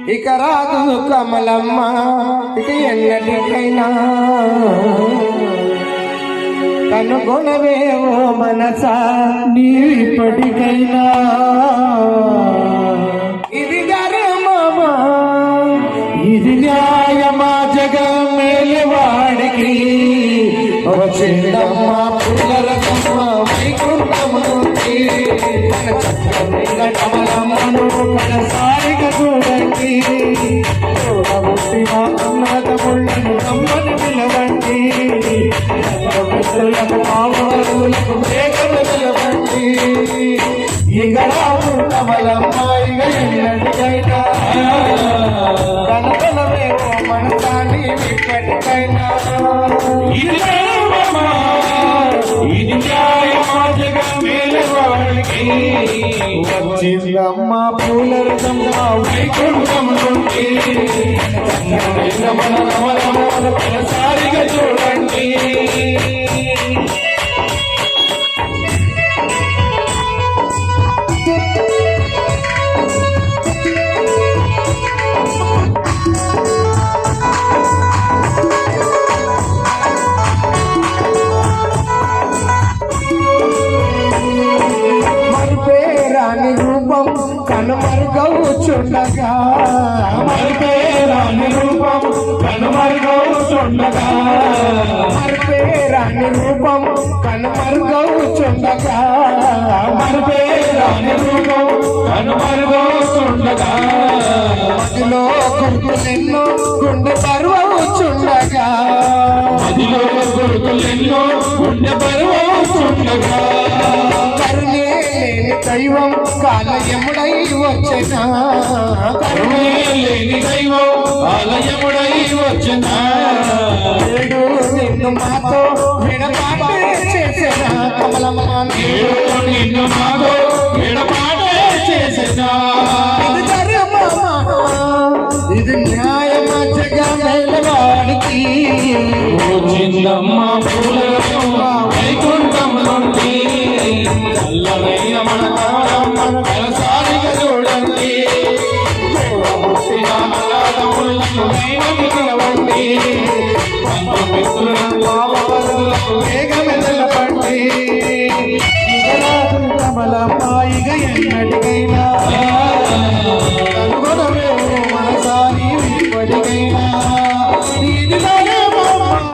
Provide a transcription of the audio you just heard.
ఇక రాదు కమలమ్మ ఇక ఎన్నటికైనా కనుగొనవేవో మనసా నీవిప్పటికైనా ఇది ధర్మమా ఇది న్యాయమా జగం మేలవాడికి వచ్చిందమ్మా పునరకమ్మ వైకుంఠముకి కమలమ్మను కనసారిగా చూడండి చూడబుట్టిన అన్నదముళ్ళను నమ్మని పిలవండి మిత్రులకు మామూలకు వేగము పిలవండి ఇక రాదు కమలమ్మ ఇక ఎన్నటికైనా కనకలవేవో మనసాన్ని ఇప్పటికైనా ఇది న్యాయమా జగం మేలవాడికి వచ్చిందమ్మ పూలరథమ్మ వైకుంఠం నుండి కొనసారిగా చూడండి రాని రూపం కనుమరుగవుచుండగా రాని రూపం కనుమరుగవుచుండగా రాని రూపం కనుమరుగవుచుండగా రాని రూపం కనుమరుగవుచుండగా మదిలో గుర్తులెన్నో గుండె బరువవుచుండగా మదిలో గుర్తులెన్నో గుండె బరువవుచుండగా దైవం కాలయముడై వచ్చనా కరుణేలేని దైవం కాలయముడై వచ్చనా ఏడు నిన్ను మాతో విడపాటే చేసేనా కమలమ్మ నిన్ను మాతో విడపాటే చేసేనా ఇది ధర్మమా ఇది న్యాయమా జగం మేలవాడికి వచ్చిందమ్మ పూలరథమ్మ వైకుంఠం నుండి చల్లనైన మన కమలమ్మను కనసారిగా చూడండి పుట్టిన అన్నదమ్ములను దైవము పిలవండి బంధుమిత్రులను మామవరులకు వేగమే తెలపండి ఇక రాదు కమలమ్మ ఇక ఎన్నటికైనా